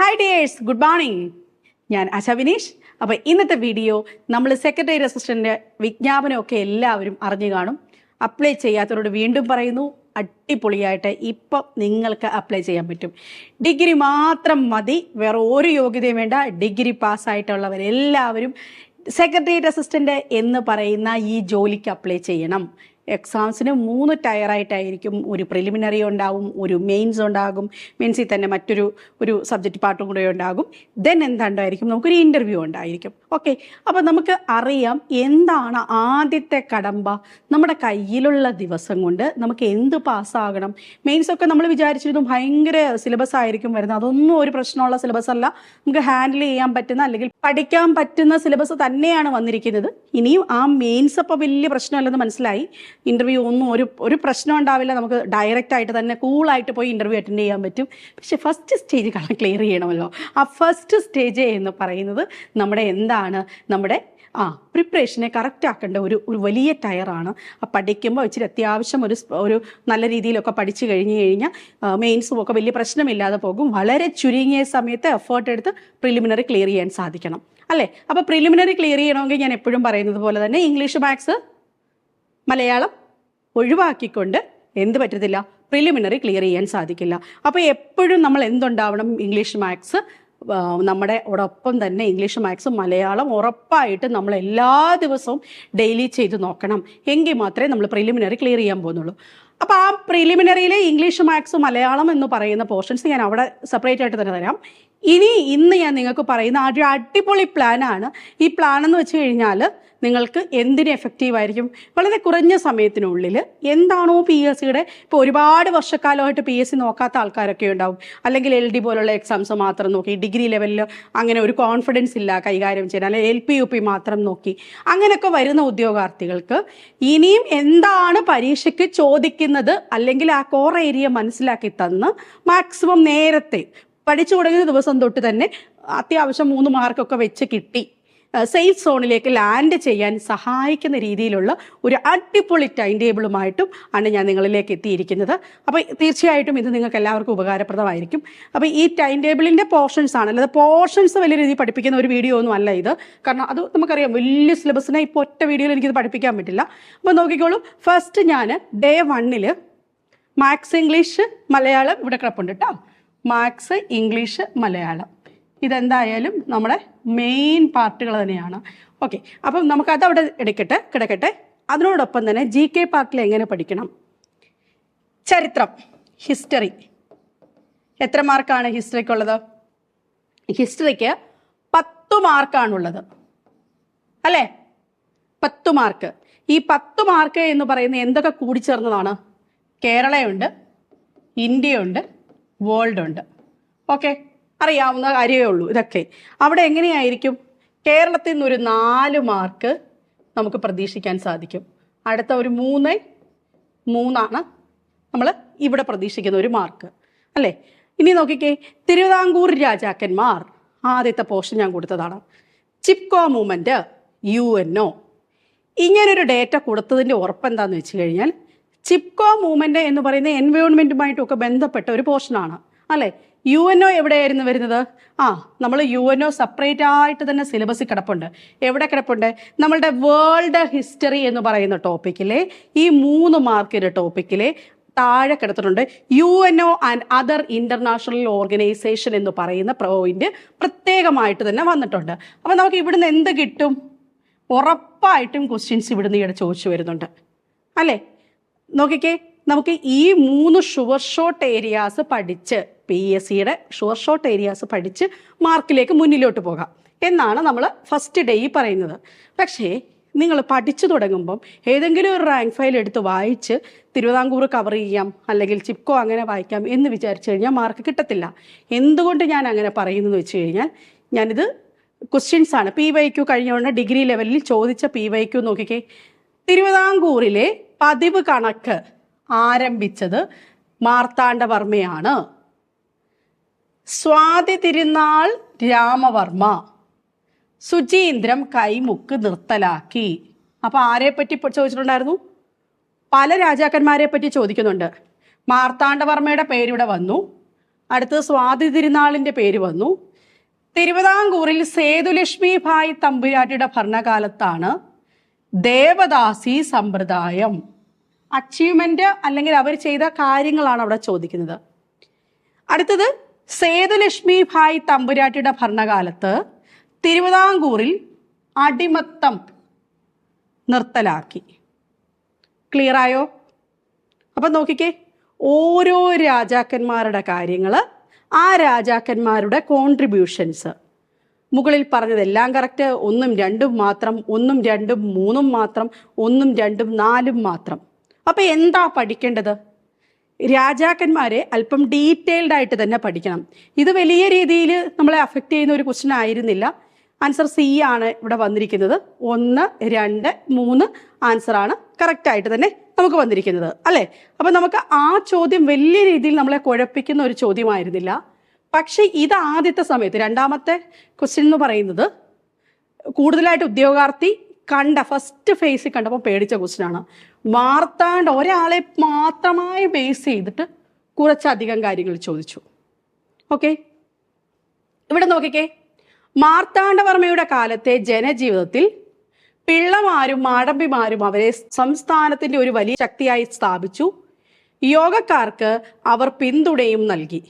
Hi dears, good morning. ഞാൻ ആശ വിനീഷ്. അപ്പോൾ ഇന്നത്തെ വീഡിയോ നമ്മൾ സെക്രട്ടറി അസിസ്റ്റൻ്റ് വിജ്ഞാപനമൊക്കെ എല്ലാവരും അറിഞ്ഞു കാണും. അപ്ലൈ ചെയ്യാത്തവരോട് വീണ്ടും പറയുന്നു, അടിപൊളിയായിട്ട് ഇപ്പം നിങ്ങൾക്ക് അപ്ലൈ ചെയ്യാൻ പറ്റും. ഡിഗ്രി മാത്രം മതി, വേറെ ഒരു യോഗ്യതയും വേണ്ട. ഡിഗ്രി പാസ്സായിട്ടുള്ളവരെല്ലാവരും സെക്രട്ടേറിയറ്റ് അസിസ്റ്റൻ്റ് എന്ന് പറയുന്ന ഈ ജോലിക്ക് അപ്ലൈ ചെയ്യണം. എക്സാംസിന് 3 ടയറായിട്ടായിരിക്കും. ഒരു പ്രിലിമിനറി ഉണ്ടാവും, ഒരു മെയിൻസ് ഉണ്ടാകും, മെയിൻസിൽ തന്നെ ഒരു സബ്ജക്റ്റ് പാർട്ടും കൂടെ ഉണ്ടാകും. ദെൻ എന്താണ്ടായിരിക്കും, നമുക്കൊരു ഇൻ്റർവ്യൂ ഉണ്ടായിരിക്കും. ഓക്കെ, അപ്പോൾ നമുക്ക് അറിയാം എന്താണ് ആദ്യത്തെ കടമ്പ. നമ്മുടെ കയ്യിലുള്ള ദിവസം കൊണ്ട് നമുക്ക് എന്ത് പാസ്സാകണം. മെയിൻസൊക്കെ നമ്മൾ വിചാരിച്ചിരുന്നു ഭയങ്കര സിലബസ് ആയിരിക്കും വരുന്നത്. അതൊന്നും ഒരു പ്രശ്നമുള്ള സിലബസ് അല്ല. നമുക്ക് ഹാൻഡിൽ ചെയ്യാൻ പറ്റുന്ന അല്ലെങ്കിൽ പഠിക്കാൻ പറ്റുന്ന സിലബസ് തന്നെയാണ് വന്നിരിക്കുന്നത്. ഇനിയും ആ മെയിൻസ് അപ്പോൾ വലിയ പ്രശ്നമല്ലെന്ന് മനസ്സിലായി. ഇൻ്റർവ്യൂ ഒന്നും ഒരു പ്രശ്നം ഉണ്ടാവില്ല. നമുക്ക് ഡയറക്റ്റ് ആയിട്ട് തന്നെ കൂളായിട്ട് പോയി ഇൻ്റർവ്യൂ അറ്റൻഡ് ചെയ്യാൻ പറ്റും. പക്ഷെ ഫസ്റ്റ് സ്റ്റേജ് ക്ലിയർ ചെയ്യണമല്ലോ. ആ ഫസ്റ്റ് സ്റ്റേജ് എന്ന് പറയുന്നത് നമ്മുടെ പ്രിപ്പറേഷനെ കറക്റ്റ് ആക്കേണ്ട ഒരു വലിയ ടയറാണ്. പഠിക്കുമ്പോൾ ഇച്ചിരി അത്യാവശ്യം ഒരു നല്ല രീതിയിലൊക്കെ പഠിച്ചു കഴിഞ്ഞാൽ മെയിൻസും ഒക്കെ വലിയ പ്രശ്നമില്ലാതെ പോകും. വളരെ ചുരുങ്ങിയ സമയത്ത് എഫേർട്ട് എടുത്ത് പ്രിലിമിനറി ക്ലിയർ ചെയ്യാൻ സാധിക്കണം, അല്ലേ? അപ്പോൾ പ്രിലിമിനറി ക്ലിയർ ചെയ്യണമെങ്കിൽ ഞാൻ എപ്പോഴും പറയുന്നത് പോലെ തന്നെ ഇംഗ്ലീഷ്, മാത്സ്, മലയാളം ഒഴിവാക്കിക്കൊണ്ട് എന്ത് പറ്റത്തില്ല, പ്രിലിമിനറി ക്ലിയർ ചെയ്യാൻ സാധിക്കില്ല. അപ്പോൾ എപ്പോഴും നമ്മൾ എന്തുണ്ടാവണം, ഇംഗ്ലീഷ്, മാത്സ് നമ്മുടെ ഒപ്പം തന്നെ ഇംഗ്ലീഷ്, മാത്സ്, മലയാളം ഉറപ്പായിട്ട് നമ്മൾ എല്ലാ ദിവസവും ഡെയിലി ചെയ്ത് നോക്കണം. എങ്കിൽ മാത്രമേ നമ്മൾ പ്രിലിമിനറി ക്ലിയർ ചെയ്യാൻ പോകുന്നുള്ളൂ. അപ്പോൾ ആ പ്രിലിമിനറിയിലെ ഇംഗ്ലീഷ്, മാത്സ്, മലയാളം എന്ന് പറയുന്ന പോർഷൻസ് ഞാൻ അവിടെ സെപ്പറേറ്റ് ആയിട്ട് തന്നെ തരാം. ഇന്ന് ഞാൻ നിങ്ങൾക്ക് പറയുന്ന ഒരു അടിപൊളി പ്ലാനാണ്. ഈ പ്ലാൻ എന്ന് വെച്ച് കഴിഞ്ഞാൽ നിങ്ങൾക്ക് എന്തിന് എഫക്റ്റീവായിരിക്കും. വളരെ കുറഞ്ഞ സമയത്തിനുള്ളിൽ എന്താണോ PSCയുടെ ഇപ്പോൾ ഒരുപാട് വർഷക്കാലമായിട്ട് PSC നോക്കാത്ത ആൾക്കാരൊക്കെ ഉണ്ടാവും. അല്ലെങ്കിൽ LD പോലുള്ള എക്സാംസ് മാത്രം നോക്കി, ഡിഗ്രി ലെവലിൽ അങ്ങനെ ഒരു കോൺഫിഡൻസ് ഇല്ല കൈകാര്യം ചെയ്യാൻ, അല്ലെങ്കിൽ LP UP മാത്രം നോക്കി അങ്ങനെയൊക്കെ വരുന്ന ഉദ്യോഗാർത്ഥികൾക്ക് ഇനിയും എന്താണ് പരീക്ഷയ്ക്ക് ചോദിക്കുന്നത് അല്ലെങ്കിൽ ആ കോർ ഏരിയ മനസ്സിലാക്കി തന്ന് മാക്സിമം നേരത്തെ പഠിച്ചു തുടങ്ങിയ ദിവസം തൊട്ട് തന്നെ അത്യാവശ്യം 3 മാർക്കൊക്കെ വെച്ച് കിട്ടി സേഫ് സോണിലേക്ക് ലാൻഡ് ചെയ്യാൻ സഹായിക്കുന്ന രീതിയിലുള്ള ഒരു അടിപൊളി ടൈം ടേബിളുമായിട്ടും ആണ് ഞാൻ നിങ്ങളിലേക്ക് എത്തിയിരിക്കുന്നത്. അപ്പോൾ തീർച്ചയായിട്ടും ഇത് നിങ്ങൾക്ക് എല്ലാവർക്കും ഉപകാരപ്രദമായിരിക്കും. അപ്പോൾ ഈ ടൈം ടേബിളിൻ്റെ പോർഷൻസ് ആണ്, അല്ലാതെ പോർഷൻസ് വലിയ രീതിയിൽ പഠിപ്പിക്കുന്ന ഒരു വീഡിയോ ഒന്നും അല്ല ഇത്. കാരണം അത് നമുക്കറിയാം, വലിയ സിലബസിനെ ഇപ്പോൾ ഒറ്റ വീഡിയോയിൽ എനിക്കിത് പഠിപ്പിക്കാൻ പറ്റില്ല. അപ്പോൾ നോക്കിക്കോളൂ, ഫസ്റ്റ് ഞാൻ ഡേ 1 മാത്സ്, ഇംഗ്ലീഷ്, മലയാളം ഇവിടെ കിടപ്പുണ്ട് കേട്ടോ. മാത്സ്, ഇംഗ്ലീഷ്, മലയാളം ഇതെന്തായാലും നമ്മുടെ മെയിൻ പാർട്ടുകൾ തന്നെയാണ്. ഓക്കെ, അപ്പം നമുക്കത് അവിടെ കിടക്കട്ടെ. അതിനോടൊപ്പം തന്നെ GK പാർട്ടിൽ എങ്ങനെ പഠിക്കണം. ചരിത്രം, ഹിസ്റ്ററി. എത്ര മാർക്കാണ് ഹിസ്റ്ററിക്കുള്ളത്? ഹിസ്റ്ററിക്ക് 10 മാർക്കാണുള്ളത്, അല്ലേ? 10 മാർക്ക്. ഈ 10 മാർക്ക് എന്ന് പറയുന്നത് എന്തൊക്കെ കൂടിച്ചേർന്നതാണ്? കേരളയുണ്ട്, ഇന്ത്യയുണ്ട്, വേൾഡ് ഉണ്ട്. ഓക്കെ, അറിയാവുന്ന കാര്യമേ ഉള്ളൂ ഇതൊക്കെ. അവിടെ എങ്ങനെയായിരിക്കും? കേരളത്തിൽ നിന്നൊരു 4 മാർക്ക് നമുക്ക് പ്രതീക്ഷിക്കാൻ സാധിക്കും. അടുത്ത ഒരു 3 നമ്മൾ ഇവിടെ പ്രതീക്ഷിക്കുന്ന ഒരു മാർക്ക്, അല്ലേ? ഇനി നോക്കിക്കേ, തിരുവിതാംകൂർ രാജാക്കന്മാർ, ആദ്യത്തെ പോർഷൻ ഞാൻ കൊടുത്തതാണ്. Chipko movement, UNO. ഇങ്ങനൊരു ഡേറ്റ കൊടുത്തതിൻ്റെ ഉറപ്പെന്താണെന്ന് വെച്ച് കഴിഞ്ഞാൽ, ചിപ്കോ മൂവ്മെൻറ്റ് എന്ന് പറയുന്ന എൻവയോൺമെൻറ്റുമായിട്ടൊക്കെ ബന്ധപ്പെട്ട ഒരു പോർഷനാണ്, അല്ലേ? UNO എവിടെയായിരുന്നു വരുന്നത്? നമ്മൾ UNO സെപ്പറേറ്റ് ആയിട്ട് തന്നെ സിലബസിൽ കിടപ്പുണ്ട്. എവിടെ കിടപ്പുണ്ട്? നമ്മളുടെ വേൾഡ് ഹിസ്റ്ററി എന്ന് പറയുന്ന ടോപ്പിക്കിലെ ഈ 3 മാർക്കിൻ്റെ ടോപ്പിക്കിലെ താഴെ കിടത്തിട്ടുണ്ട് UNO and other international organisation എന്ന് പറയുന്ന പോയിന്റ് പ്രത്യേകമായിട്ട് തന്നെ വന്നിട്ടുണ്ട്. അപ്പോൾ നമുക്ക് ഇവിടുന്ന് എന്ത് കിട്ടും? ഉറപ്പായിട്ടും ക്വസ്റ്റ്യൻസ് ഇവിടുന്ന് ചോദിച്ചു വരുന്നുണ്ട്, അല്ലേ? നോക്കിക്കേ, നമുക്ക് ഈ 3 ഷുവർ ഷോട്ട് ഏരിയാസ് പഠിച്ച് PSCയുടെ ഷുവർ ഷോട്ട് ഏരിയാസ് പഠിച്ച് മാർക്കിലേക്ക് മുന്നിലോട്ട് പോകാം എന്നാണ് നമ്മൾ ഫസ്റ്റ് ഡേ പറയുന്നത്. പക്ഷേ നിങ്ങൾ പഠിച്ചു തുടങ്ങുമ്പം ഏതെങ്കിലും ഒരു റാങ്ക് ഫയൽ എടുത്ത് വായിച്ച് തിരുവിതാംകൂർ കവർ ചെയ്യാം അല്ലെങ്കിൽ ചിപ്കോ അങ്ങനെ വായിക്കാം എന്ന് വിചാരിച്ചു കഴിഞ്ഞാൽ മാർക്ക് കിട്ടത്തില്ല. എന്തുകൊണ്ട് ഞാൻ അങ്ങനെ പറയുന്നത് വെച്ച് കഴിഞ്ഞാൽ, ഞാനിത് ക്വസ്റ്റ്യൻസ് ആണ്. PYQ കഴിഞ്ഞ ഡിഗ്രി ലെവലിൽ ചോദിച്ച PYQ നോക്കിക്കേ. തിരുവിതാംകൂറിലെ പതിവ് കണക്ക് ആരംഭിച്ചത് മാർത്താണ്ഡവർമ്മയാണ്. സ്വാതി തിരുനാൾ രാമവർമ്മ. ശുചീന്ദ്രം കൈമുക്ക് നിർത്തലാക്കി. അപ്പോൾ ആരെപ്പറ്റി ചോദിച്ചിട്ടുണ്ടായിരുന്നു? പല രാജാക്കന്മാരെ പറ്റി ചോദിക്കുന്നുണ്ട്. മാർത്താണ്ഡവർമ്മയുടെ പേരിവിടെ വന്നു. അടുത്തത് സ്വാതി തിരുനാളിൻ്റെ പേര് വന്നു. തിരുവിതാംകൂറിൽ സേതുലക്ഷ്മി ഭായ് തമ്പുരാട്ടിയുടെ ഭരണകാലത്താണ് ദേവദാസി സമ്പ്രദായം. അച്ചീവ്മെന്റ് അല്ലെങ്കിൽ അവർ ചെയ്ത കാര്യങ്ങളാണ് അവിടെ ചോദിക്കുന്നത്. അടുത്തത് സേതുലക്ഷ്മി ഭായ് തമ്പുരാട്ടിയുടെ ഭരണകാലത്ത് തിരുവിതാംകൂറിൽ അടിമത്തം നിർത്തലാക്കി. ക്ലിയർ ആയോ? അപ്പം നോക്കിക്കേ, ഓരോ രാജാക്കന്മാരുടെ കാര്യങ്ങൾ, ആ രാജാക്കന്മാരുടെ കോൺട്രിബ്യൂഷൻസ്. മുകളിൽ പറഞ്ഞതെല്ലാം കറക്റ്റ്. 1, 2 മാത്രം, 1, 2, 3 മാത്രം, 1, 2, 4 മാത്രം. അപ്പം എന്താ പഠിക്കേണ്ടത്? രാജാക്കന്മാരെ അല്പം ഡീറ്റെയിൽഡ് ആയിട്ട് തന്നെ പഠിക്കണം. ഇത് വലിയ രീതിയിൽ നമ്മളെ അഫക്റ്റ് ചെയ്യുന്ന ഒരു ക്വസ്റ്റ്യൻ ആയിരുന്നില്ല. ആൻസർ സി ആണ് ഇവിടെ വന്നിരിക്കുന്നത്. 1, 2, 3 ആൻസറാണ് കറക്റ്റായിട്ട് തന്നെ നമുക്ക് വന്നിരിക്കുന്നത്, അല്ലേ? അപ്പം നമുക്ക് ആ ചോദ്യം വലിയ രീതിയിൽ നമ്മളെ കുഴപ്പിക്കുന്ന ഒരു ചോദ്യമായിരുന്നില്ല. പക്ഷേ ഇത് ആദ്യത്തെ സമയത്ത്, രണ്ടാമത്തെ ക്വസ്റ്റ്യൻ എന്ന് പറയുന്നത് കൂടുതലായിട്ട് ഉദ്യോഗാർത്ഥി കണ്ട ഫസ്റ്റ് ഫേസിൽ കണ്ടപ്പോൾ പേടിച്ച ക്വസ്റ്റ്യനാണ്. മാർത്താണ്ഡ ഒരാളെ മാത്രമായി ബേസ് ചെയ്തിട്ട് കുറച്ചധികം കാര്യങ്ങൾ ചോദിച്ചു. ഓക്കെ, ഇവിടെ നോക്കിക്കേ, മാർത്താണ്ഡവർമ്മയുടെ കാലത്തെ ജനജീവിതത്തിൽ പിള്ളമാരും മാടമ്പിമാരും അവരെ സംസ്ഥാനത്തിന്റെ ഒരു വലിയ ശക്തിയായി സ്ഥാപിച്ചു. യോഗക്കാർക്ക് അവർ പിന്തുണയും നൽകി.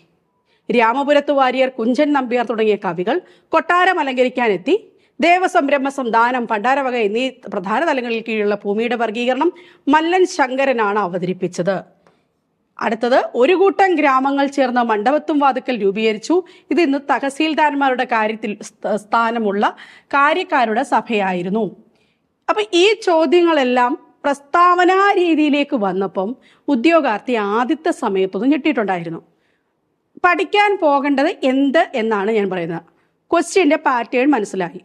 രാമപുരത്ത് വാര്യർ, കുഞ്ചൻ നമ്പ്യാർ തുടങ്ങിയ കവികൾ കൊട്ടാരം അലങ്കരിക്കാനെത്തി. ദേവസംരംഭം, ദാനം, ഭണ്ഡാരവക എന്നീ പ്രധാന തലങ്ങളിൽ കീഴിലുള്ള ഭൂമിയുടെ വർഗീകരണം മല്ലൻ ശങ്കരനാണ് അവതരിപ്പിച്ചത്. അടുത്തത്, ഒരു കൂട്ടം ഗ്രാമങ്ങൾ ചേർന്ന മണ്ഡപത്തും വാതുക്കൽ രൂപീകരിച്ചു. ഇത് ഇന്ന് തഹസീൽദാർമാരുടെ കാര്യത്തിൽ സ്ഥാനമുള്ള കാര്യക്കാരുടെ സഭയായിരുന്നു. അപ്പൊ ഈ ചോദ്യങ്ങളെല്ലാം പ്രസ്താവനാ രീതിയിലേക്ക് വന്നപ്പം ഉദ്യോഗാർത്ഥി ആദ്യത്തെ സമയത്തൊന്നും ഞെട്ടിയിട്ടുണ്ടായിരുന്നു. പഠിക്കാൻ പോകേണ്ടത് എന്ത് എന്നാണ് ഞാൻ പറയുന്നത്. ക്വസ്റ്റ്യൻ്റെ പാറ്റേൺ മനസ്സിലായി.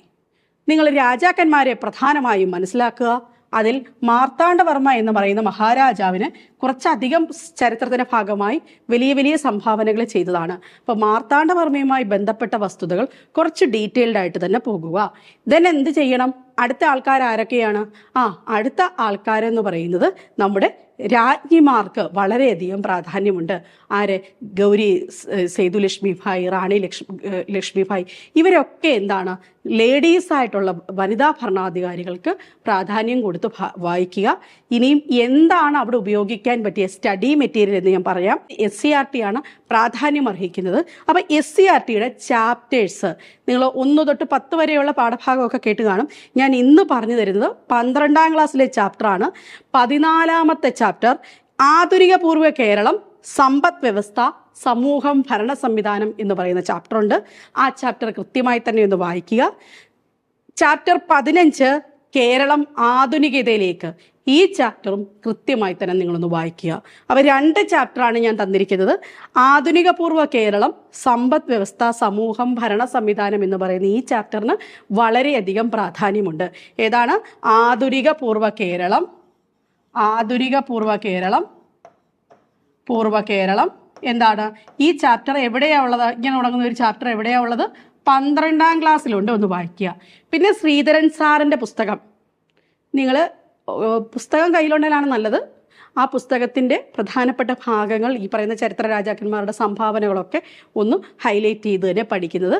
നിങ്ങൾ രാജാക്കന്മാരെ പ്രധാനമായും മനസ്സിലാക്കുക. അതിൽ മാർത്താണ്ഡവർമ്മ എന്ന് പറയുന്ന മഹാരാജാവിന് കുറച്ചധികം ചരിത്രത്തിന്റെ ഭാഗമായി വലിയ വലിയ സംഭാവനകൾ ചെയ്തതാണ്. അപ്പോൾ മാർത്താണ്ഡവർമ്മയുമായി ബന്ധപ്പെട്ട വസ്തുതകൾ കുറച്ച് ഡീറ്റെയിൽഡ് ആയിട്ട് തന്നെ പോകുക. ദെൻ എന്ത് ചെയ്യണം? അടുത്ത ആൾക്കാർ ആരൊക്കെയാണ്? അടുത്ത ആൾക്കാരെന്ന് പറയുന്നത് നമ്മുടെ രാജ്ഞിമാർക്ക് വളരെയധികം പ്രാധാന്യമുണ്ട്. ആര്? ഗൗരി സേതുലക്ഷ്മി ഭായ്, റാണി ലക്ഷ്മി ഭായ്, ഇവരൊക്കെ എന്താണ്, ലേഡീസ് ആയിട്ടുള്ള വനിതാ ഭരണാധികാരികൾക്ക് പ്രാധാന്യം കൊടുത്ത് വായിക്കുക. ഇനിയും എന്താണ് അവിടെ ഉപയോഗിക്കാൻ പറ്റിയ സ്റ്റഡി മെറ്റീരിയൽ എന്ന് ഞാൻ പറയാം. SCERT ആണ് പ്രാധാന്യം അർഹിക്കുന്നത്. അപ്പം SCERTയുടെ ചാപ്റ്റേഴ്സ് നിങ്ങൾ 1 തൊട്ട് 10 വരെയുള്ള പാഠഭാഗമൊക്കെ കേട്ട് കാണും. ഞാൻ ഇന്ന് പറഞ്ഞു തരുന്നത് 12ാം ക്ലാസ്സിലെ ചാപ്റ്ററാണ്. 14ാമത്തെ ചാപ്റ്റർ ആധുനിക പൂർവ്വ കേരളം, സമ്പദ് വ്യവസ്ഥ, സമൂഹം, ഭരണ സംവിധാനം എന്ന് പറയുന്ന ചാപ്റ്റർ ഉണ്ട്. ആ ചാപ്റ്റർ കൃത്യമായി തന്നെ ഒന്ന് വായിക്കുക. ചാപ്റ്റർ 15 കേരളം ആധുനികതയിലേക്ക്, ഈ ചാപ്റ്ററും കൃത്യമായി തന്നെ നിങ്ങളൊന്ന് വായിക്കുക. അപ്പോൾ 2 ചാപ്റ്ററാണ് ഞാൻ തന്നിരിക്കുന്നത്. ആധുനിക പൂർവ്വ കേരളം, സമ്പദ് വ്യവസ്ഥ, സമൂഹം, ഭരണ സംവിധാനം എന്ന് പറയുന്ന ഈ ചാപ്റ്ററിന് വളരെയധികം പ്രാധാന്യമുണ്ട്. ഏതാണ്? ആധുനിക പൂർവ്വ കേരളം, ആധുനിക പൂർവ്വ കേരളം, പൂർവ്വ കേരളം എന്താണ്? ഈ ചാപ്റ്റർ എവിടെയാ ഉള്ളത്? ഇങ്ങനെ തുടങ്ങുന്ന ഒരു ചാപ്റ്റർ എവിടെയാ ഉള്ളത്? 12ാം ക്ലാസ്സിലുണ്ട്, ഒന്ന് വായിക്കുക. പിന്നെ ശ്രീധരൻ സാറിൻ്റെ പുസ്തകം, നിങ്ങൾ പുസ്തകം കയ്യിലുണ്ടെങ്കിലാണ് നല്ലത്. ആ പുസ്തകത്തിൻ്റെ പ്രധാനപ്പെട്ട ഭാഗങ്ങൾ, ഈ പറയുന്ന ചരിത്ര രാജാക്കന്മാരുടെ സംഭാവനകളൊക്കെ ഒന്ന് ഹൈലൈറ്റ് ചെയ്ത് തന്നെ പഠിക്കുന്നത്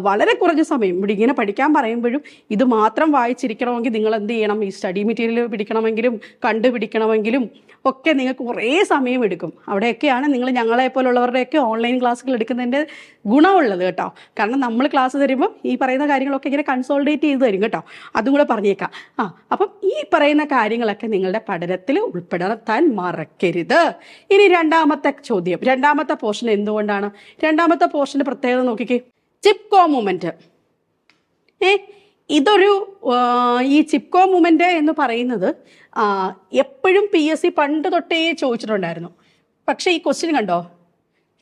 വളരെ കുറഞ്ഞ സമയം. ഇവിടെ ഇങ്ങനെ പഠിക്കാൻ പറയുമ്പോഴും ഇത് മാത്രം വായിച്ചിരിക്കണമെങ്കിൽ നിങ്ങൾ എന്ത് ചെയ്യണം? ഈ സ്റ്റഡി മെറ്റീരിയൽ പിടിക്കണമെങ്കിലും കണ്ടുപിടിക്കണമെങ്കിലും ഒക്കെ നിങ്ങൾക്ക് കുറേ സമയം എടുക്കും. അവിടെയൊക്കെയാണ് നിങ്ങൾ ഞങ്ങളെപ്പോലുള്ളവരുടെയൊക്കെ ഓൺലൈൻ ക്ലാസ്സുകൾ എടുക്കുന്നതിൻ്റെ ഗുണമുള്ളത് കേട്ടോ. കാരണം നമ്മൾ ക്ലാസ് തരുമ്പം ഈ പറയുന്ന കാര്യങ്ങളൊക്കെ ഇങ്ങനെ കൺസോൾഡേറ്റ് ചെയ്ത് തരും കേട്ടോ. അതും കൂടെ പറഞ്ഞേക്കാം. അപ്പം ഈ പറയുന്ന കാര്യങ്ങളൊക്കെ നിങ്ങളുടെ പഠനത്തിൽ ഉൾപ്പെടുത്താൻ മറക്കരുത്. ഇനി 2ാമത്തെ ചോദ്യം, 2ാമത്തെ പോർഷൻ എന്തുകൊണ്ടാണ്? 2ാമത്തെ പോർഷൻ്റെ പ്രത്യേകത നോക്കിക്കേ. ചിപ്കോ മൂവ്മെന്റ്. ഇതൊരു ഈ ചിപ്കോ മൂവ്മെന്റ് എന്ന് പറയുന്നത് എപ്പോഴും PSC പണ്ട് തൊട്ടേ ചോദിച്ചിട്ടുണ്ടായിരുന്നു. പക്ഷേ ഈ ക്വസ്റ്റ്യൻ കണ്ടോ,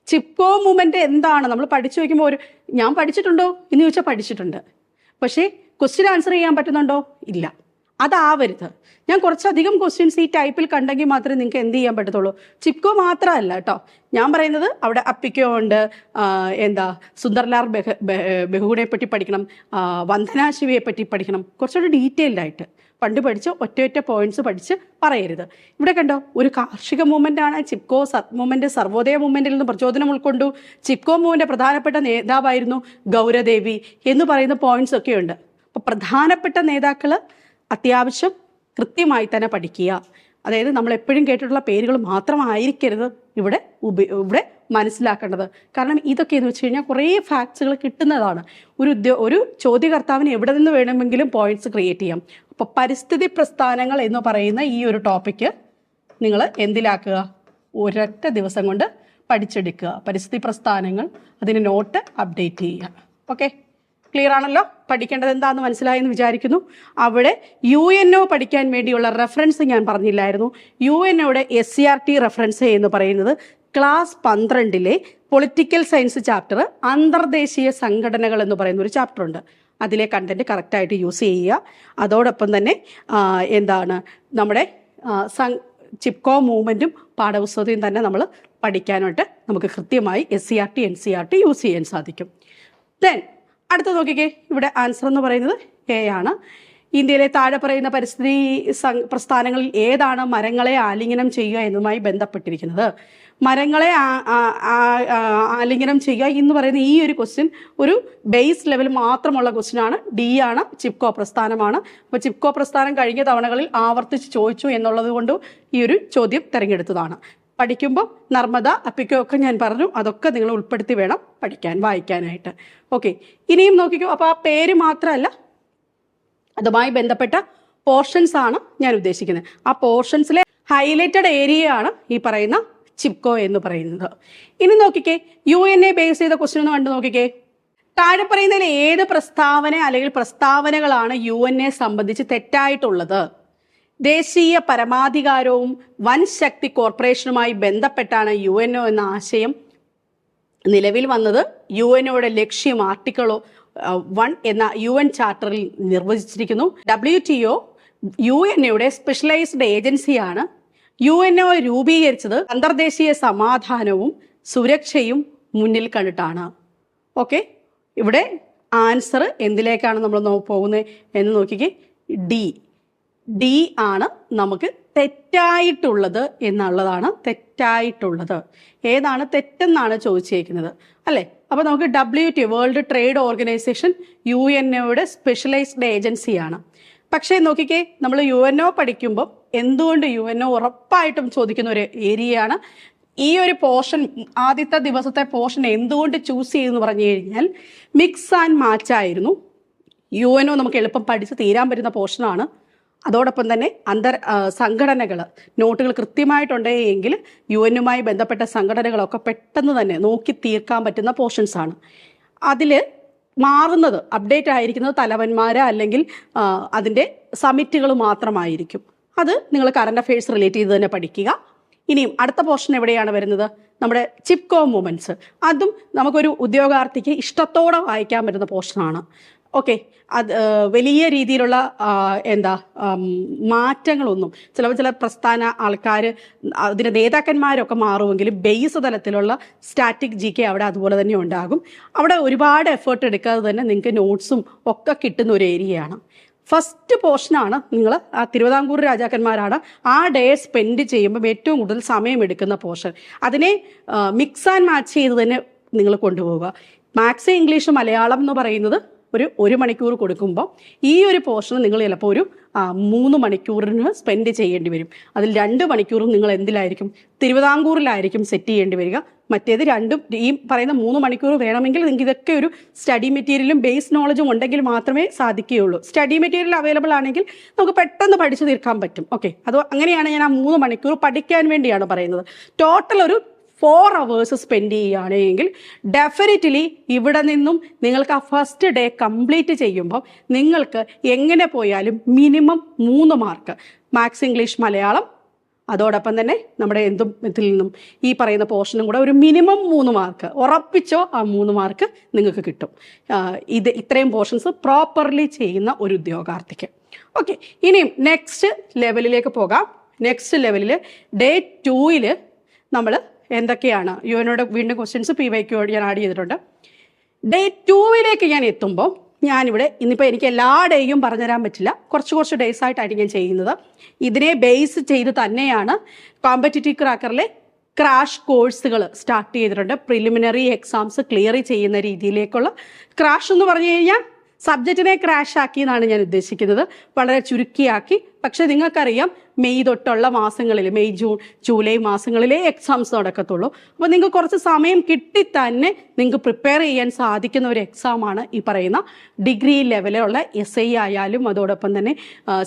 ചിപ്കോ മൂവ്മെന്റ് എന്താണ്? നമ്മൾ പഠിച്ചു വയ്ക്കുമ്പോൾ ഞാൻ പഠിച്ചിട്ടുണ്ടോ എന്ന് ചോദിച്ചാൽ പഠിച്ചിട്ടുണ്ട്. പക്ഷേ ക്വസ്റ്റ്യൻ ആൻസർ ചെയ്യാൻ പറ്റുന്നുണ്ടോ? ഇല്ല. അതാവരുത്. ഞാൻ കുറച്ചധികം ക്വസ്റ്റ്യൻസ് ഈ ടൈപ്പിൽ കണ്ടെങ്കിൽ മാത്രമേ നിങ്ങൾക്ക് എന്ത് ചെയ്യാൻ പറ്റത്തുള്ളൂ. ചിപ്കോ മാത്രമല്ല കേട്ടോ ഞാൻ പറയുന്നത്, അവിടെ അപ്പിക്കോ ഉണ്ട്, സുന്ദർലാൽ ബഹുഗുണയെ പറ്റി പഠിക്കണം, വന്ദന ശിവയെ പറ്റി പഠിക്കണം, കുറച്ചുകൂടി ഡീറ്റെയിൽഡ് ആയിട്ട്. പണ്ട് പഠിച്ച് ഒറ്റ പോയിന്റ്സ് പഠിച്ച് പറയരുത്. ഇവിടെ കണ്ടോ, ഒരു കാർഷിക മൂവ്മെന്റ് ആണ് ചിപ്കോ. മൂവ്മെന്റ് സർവോദയ മൂവ്മെന്റിൽ നിന്ന് പ്രചോദനം ഉൾക്കൊണ്ടു. ചിപ്കോ മൂവ്മെന്റ് പ്രധാനപ്പെട്ട നേതാവായിരുന്നു ഗൗരദേവി എന്ന് പറയുന്ന പോയിന്റ്സ് ഒക്കെ ഉണ്ട്. അപ്പോൾ പ്രധാനപ്പെട്ട നേതാക്കൾ അത്യാവശ്യം കൃത്യമായി തന്നെ പഠിക്കുക. അതായത് നമ്മൾ എപ്പോഴും കേട്ടിട്ടുള്ള പേരുകൾ മാത്രമായിരിക്കരുത് ഇവിടെ മനസ്സിലാക്കേണ്ടത്. കാരണം ഇതൊക്കെ എന്ന് വെച്ച് കഴിഞ്ഞാൽ കുറേ ഫാക്ട്സുകൾ കിട്ടുന്നതാണ്. ഒരു ചോദ്യകർത്താവിന് എവിടെ നിന്ന് വേണമെങ്കിലും പോയിന്റ്സ് ക്രിയേറ്റ് ചെയ്യാം. അപ്പോൾ പരിസ്ഥിതി പ്രസ്ഥാനങ്ങൾ എന്ന് പറയുന്ന ഈ ഒരു ടോപ്പിക്ക് നിങ്ങൾ എന്തിലാക്കുക, ഒരൊറ്റ ദിവസം കൊണ്ട് പഠിച്ചെടുക്കുക. പരിസ്ഥിതി പ്രസ്ഥാനങ്ങൾ, അതിന് നോട്ട് അപ്ഡേറ്റ് ചെയ്യുക. ഓക്കെ, ക്ലിയർ ആണല്ലോ? പഠിക്കേണ്ടത് എന്താണെന്ന് മനസ്സിലായെന്ന് വിചാരിക്കുന്നു. അവിടെ UNO പഠിക്കാൻ വേണ്ടിയുള്ള റെഫറൻസ് ഞാൻ പറഞ്ഞില്ലായിരുന്നു. UNOയുടെ SCERT റെഫറൻസ് എന്ന് പറയുന്നത് ക്ലാസ് 12 പൊളിറ്റിക്കൽ സയൻസ് ചാപ്റ്റർ അന്തർദേശീയ സംഘടനകൾ എന്ന് പറയുന്ന ഒരു ചാപ്റ്റർ ഉണ്ട്. അതിലെ കണ്ടന്റ് കറക്റ്റായിട്ട് യൂസ് ചെയ്യുക. അതോടൊപ്പം തന്നെ നമ്മുടെ ചിപ്കോ മൂവ്മെൻറ്റും പാഠപുസ്തകത്തെയും തന്നെ നമ്മൾ പഠിക്കാനായിട്ട് നമുക്ക് കൃത്യമായി SCERT NCERT യൂസ് ചെയ്യാൻ സാധിക്കും. ദെൻ അടുത്ത നോക്കിക്കേ, ഇവിടെ ആൻസർ എന്ന് പറയുന്നത് A ആണ്. ഇന്ത്യയിലെ താഴെ പറയുന്ന പരിസ്ഥിതി പ്രസ്ഥാനങ്ങളിൽ ഏതാണ് മരങ്ങളെ ആലിംഗനം ചെയ്യുക എന്നതുമായി ബന്ധപ്പെട്ടിരിക്കുന്നത്? മരങ്ങളെ ആലിംഗനം ചെയ്യുക എന്ന് പറയുന്ന ഈ ഒരു ക്വസ്റ്റ്യൻ ഒരു ബേസ് ലെവൽ മാത്രമുള്ള ക്വസ്റ്റ്യൻ ആണ്. D ആണ്, ചിപ്കോ പ്രസ്ഥാനമാണ്. അപ്പോൾ ചിപ്കോ പ്രസ്ഥാനം കഴിഞ്ഞ തവണകളിൽ ആവർത്തിച്ച് ചോദിച്ചു എന്നുള്ളത് കൊണ്ട് ഈ ഒരു ചോദ്യം തിരഞ്ഞെടുത്തതാണ്. പഠിക്കുമ്പോൾ നർമ്മദ, അപ്പിക്കോ ഒക്കെ ഞാൻ പറഞ്ഞു, അതൊക്കെ നിങ്ങൾ ഉൾപ്പെടുത്തി വേണം പഠിക്കാൻ, വായിക്കാനായിട്ട്. ഓക്കെ, ഇനിയും നോക്കിക്കോ. അപ്പോൾ ആ പേര് മാത്രമല്ല, അതുമായി ബന്ധപ്പെട്ട പോർഷൻസ് ആണ് ഞാൻ ഉദ്ദേശിക്കുന്നത്. ആ പോർഷൻസിലെ ഹൈലൈറ്റഡ് ഏരിയയാണ് ഈ പറയുന്ന ചിപ്കോ എന്ന് പറയുന്നത്. ഇനി നോക്കിക്കേ, UNA ബേസ് ചെയ്ത ക്വസ്റ്റ്യൻ ഒന്ന് കണ്ടു നോക്കിക്കേ. താഴെ പറയുന്നതിൽ ഏത് പ്രസ്താവന അല്ലെങ്കിൽ പ്രസ്താവനകളാണ് UNA സംബന്ധിച്ച് തെറ്റായിട്ടുള്ളത്? ദേശീയ പരമാധികാരവും വൻ ശക്തി കോർപ്പറേഷനുമായി ബന്ധപ്പെട്ടാണ് UNO എന്ന ആശയം നിലവിൽ വന്നത്. UNOയുടെ ലക്ഷ്യം ആർട്ടിക്കിൾ 1 എന്ന UN ചാർട്ടറിൽ നിർവചിച്ചിരിക്കുന്നു. WTO UNOയുടെ സ്പെഷ്യലൈസ്ഡ് ഏജൻസിയാണ്. UNO രൂപീകരിച്ചത് അന്തർദേശീയ സമാധാനവും സുരക്ഷയും മുന്നിൽ കണ്ടിട്ടാണ്. ഓക്കെ, ഇവിടെ ആൻസർ എന്തിലേക്കാണ് നമ്മൾ പോകുന്നത് എന്ന് നോക്കിക്കേ. D ആണ് നമുക്ക് തെറ്റായിട്ടുള്ളത് എന്നുള്ളതാണ്. തെറ്റായിട്ടുള്ളത് ഏതാണ്? തെറ്റെന്നാണ് ചോദിച്ചേക്കുന്നത് അല്ലേ? അപ്പോൾ നമുക്ക് WTO വേൾഡ് ട്രേഡ് ഓർഗനൈസേഷൻ UNOയുടെ സ്പെഷ്യലൈസ്ഡ് ഏജൻസിയാണ്. പക്ഷേ നോക്കിക്കേ, നമ്മൾ UNO പഠിക്കുമ്പോൾ എന്തുകൊണ്ട് UNO ഉറപ്പായിട്ടും ചോദിക്കുന്ന ഒരു ഏരിയയാണ്. ഈ ഒരു പോർഷൻ, ആദ്യത്തെ ദിവസത്തെ പോർഷൻ എന്തുകൊണ്ട് ചൂസ് ചെയ്തെന്ന് പറഞ്ഞു കഴിഞ്ഞാൽ മിക്സ് ആൻഡ് മാച്ച് ആയിരുന്നു. UNO നമുക്ക് എളുപ്പം പഠിച്ച് തീരാൻ പറ്റുന്ന പോർഷനാണ്. അതോടൊപ്പം തന്നെ സംഘടനകൾ നോട്ടുകൾ കൃത്യമായിട്ടുണ്ടെങ്കിൽ UNOയുമായി ബന്ധപ്പെട്ട സംഘടനകളൊക്കെ പെട്ടെന്ന് തന്നെ നോക്കി തീർക്കാൻ പറ്റുന്ന പോർഷൻസാണ്. അതിൽ മാറുന്നത്, അപ്ഡേറ്റ് ആയിരിക്കുന്നത് തലവന്മാർ അല്ലെങ്കിൽ അതിൻ്റെ സമിറ്റുകൾ മാത്രമായിരിക്കും. അത് നിങ്ങൾ കറണ്ട് അഫയേഴ്സ് റിലേറ്റ് ചെയ്ത് തന്നെ പഠിക്കുക. ഇനിയും അടുത്ത പോർഷൻ എവിടെയാണ് വരുന്നത്? നമ്മുടെ ചിപ്കോ മൂവ്മെൻറ്റ്സ്. അതും നമുക്കൊരു ഉദ്യോഗാർത്ഥിക്ക് ഇഷ്ടത്തോടെ വായിക്കാൻ പറ്റുന്ന പോർഷനാണ്. ഓക്കെ, അത് വലിയ രീതിയിലുള്ള മാറ്റങ്ങളൊന്നും ചില പ്രസ്ഥാന ആൾക്കാർ അതിൻ്റെ നേതാക്കന്മാരൊക്കെ മാറുമെങ്കിലും ബേസ് തലത്തിലുള്ള സ്റ്റാറ്റിക് GK അവിടെ അതുപോലെ തന്നെ ഉണ്ടാകും. അവിടെ ഒരുപാട് എഫേർട്ട് എടുക്കാതെ തന്നെ നിങ്ങൾക്ക് നോട്ട്സും ഒക്കെ കിട്ടുന്ന ഒരു ഏരിയയാണ്. ഫസ്റ്റ് പോർഷനാണ് നിങ്ങൾ തിരുവിതാംകൂർ രാജാക്കന്മാരാണ് ആ ഡേ സ്പെൻഡ് ചെയ്യുമ്പോൾ ഏറ്റവും കൂടുതൽ സമയമെടുക്കുന്ന പോർഷൻ. അതിനെ മിക്സ് ആൻഡ് മാച്ച് ചെയ്ത് തന്നെ നിങ്ങൾ കൊണ്ടുപോവുക. മാത്സ്, ഇംഗ്ലീഷ്, മലയാളം എന്ന് പറയുന്നത് ഒരു മണിക്കൂർ കൊടുക്കുമ്പോൾ ഈ ഒരു പോർഷൻ നിങ്ങൾ ചിലപ്പോൾ ഒരു 3 മണിക്കൂറിന് സ്പെൻഡ് ചെയ്യേണ്ടി വരും. അതിൽ 2 മണിക്കൂറും നിങ്ങൾ എന്തിലായിരിക്കും? തിരുവിതാംകൂറിലായിരിക്കും സെറ്റ് ചെയ്യേണ്ടി വരിക. മറ്റേത് രണ്ടും ഈ പറയുന്ന 3 മണിക്കൂർ വേണമെങ്കിൽ നിങ്ങൾക്ക് ഇതൊക്കെ ഒരു സ്റ്റഡി മെറ്റീരിയലും ബേസ് നോളജും ഉണ്ടെങ്കിൽ മാത്രമേ സാധിക്കുകയുള്ളൂ. സ്റ്റഡി മെറ്റീരിയൽ അവൈലബിൾ ആണെങ്കിൽ നമുക്ക് പെട്ടെന്ന് പഠിച്ചു തീർക്കാൻ പറ്റും. ഓക്കെ, അത് അങ്ങനെയാണ് ഞാൻ ആ 3 മണിക്കൂർ പഠിക്കാൻ വേണ്ടിയാണ് പറയുന്നത്. ടോട്ടൽ ഒരു 4 hours സ്പെൻഡ് ചെയ്യുകയാണെങ്കിൽ ഡെഫിനറ്റ്ലി ഇവിടെ നിന്നും നിങ്ങൾക്ക് ആ ഫസ്റ്റ് ഡേ കംപ്ലീറ്റ് ചെയ്യുമ്പോൾ നിങ്ങൾക്ക് എങ്ങനെ പോയാലും minimum 3 mark maths, English, Malayalam, അതോടൊപ്പം തന്നെ നമ്മുടെ ഇതിൽ നിന്നും ഈ പറയുന്ന പോർഷനും കൂടെ ഒരു മിനിമം 3 മാർക്ക് ഉറപ്പിച്ചോ ആ 3 മാർക്ക് നിങ്ങൾക്ക് കിട്ടും. ഇത്രയും പോർഷൻസ് പ്രോപ്പർലി ചെയ്യുന്ന ഒരു ഉദ്യോഗാർത്ഥിക്ക്. ഓക്കെ, ഇനിയും നെക്സ്റ്റ് ലെവലിലേക്ക് പോകാം. നെക്സ്റ്റ് ലെവലിൽ ഡേ 2 നമ്മൾ എന്തൊക്കെയാണ് യുവനോട് വീണ്ടും ക്വസ്റ്റ്യൻസ് PYQ ഞാൻ ആഡ് ചെയ്തിട്ടുണ്ട്. ഡേ 2 ഞാൻ എത്തുമ്പോൾ ഞാനിവിടെ ഇന്നിപ്പോൾ എനിക്ക് എല്ലാ ഡേയും പറഞ്ഞുതരാൻ പറ്റില്ല, കുറച്ച് ഡേയ്സ് ആയിട്ടായിരിക്കും ഞാൻ ചെയ്യുന്നത്. ഇതിനെ ബേസ് ചെയ്ത് തന്നെയാണ് കോമ്പറ്റിറ്റീവ് ക്രാക്കറിലെ ക്രാഷ് കോഴ്സുകൾ സ്റ്റാർട്ട് ചെയ്തിട്ടുണ്ട്. പ്രിലിമിനറി എക്സാംസ് ക്ലിയർ ചെയ്യുന്ന രീതിയിലേക്കുള്ള ക്രാഷ് എന്ന് പറഞ്ഞു കഴിഞ്ഞാൽ സബ്ജക്റ്റിനെ ക്രാഷ് ആക്കി എന്നാണ് ഞാൻ ഉദ്ദേശിക്കുന്നത്, വളരെ ചുരുക്കിയാക്കി. പക്ഷെ നിങ്ങൾക്കറിയാം മെയ് തൊട്ടുള്ള മാസങ്ങളിൽ, മെയ് ജൂൺ ജൂലൈ മാസങ്ങളിലേ എക്സാംസ് നടക്കത്തുള്ളൂ. അപ്പോൾ നിങ്ങൾക്ക് കുറച്ച് സമയം കിട്ടി തന്നെ നിങ്ങൾക്ക് പ്രിപ്പയർ ചെയ്യാൻ സാധിക്കുന്ന ഒരു എക്സാമാണ് ഈ പറയുന്ന ഡിഗ്രി ലെവലിലുള്ള SI ആയാലും അതോടൊപ്പം തന്നെ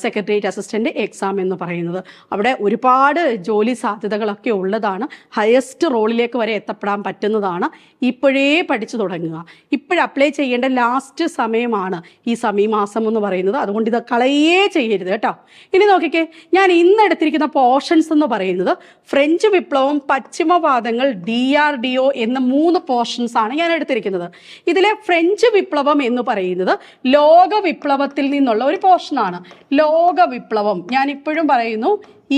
സെക്രട്ടേറിയറ്റ് അസിസ്റ്റൻ്റ് എക്സാം എന്ന് പറയുന്നത്. അവിടെ ഒരുപാട് ജോലി സാധ്യതകളൊക്കെ ഉള്ളതാണ്. ഹയസ്റ്റ് റോളിലേക്ക് വരെ എത്തപ്പെടാൻ പറ്റുന്നതാണ്. ഇപ്പോഴേ പഠിച്ചു തുടങ്ങുക. ഇപ്പോഴും അപ്ലൈ ചെയ്യേണ്ട ലാസ്റ്റ് സമയമാണ് ഈ മാസം എന്ന് പറയുന്നത്. അതുകൊണ്ട് ഇത് കളയേ ചെയ്യരുത് കേട്ടോ. ഇനി നോക്കിക്കേ, ഞാൻ ഇന്ന് എടുത്തിരിക്കുന്ന പോർഷൻസ് എന്ന് പറയുന്നത് ഫ്രഞ്ച് വിപ്ലവം, പശ്ചിമവാദങ്ങൾ, DRDO എന്ന 3 പോർഷൻസ് ആണ് ഞാൻ എടുത്തിരിക്കുന്നത്. ഇതിലെ ഫ്രഞ്ച് വിപ്ലവം എന്ന് പറയുന്നത് ലോക വിപ്ലവത്തിൽ നിന്നുള്ള ഒരു പോർഷനാണ്. ലോക വിപ്ലവം ഞാൻ ഇപ്പോഴും പറയുന്നു,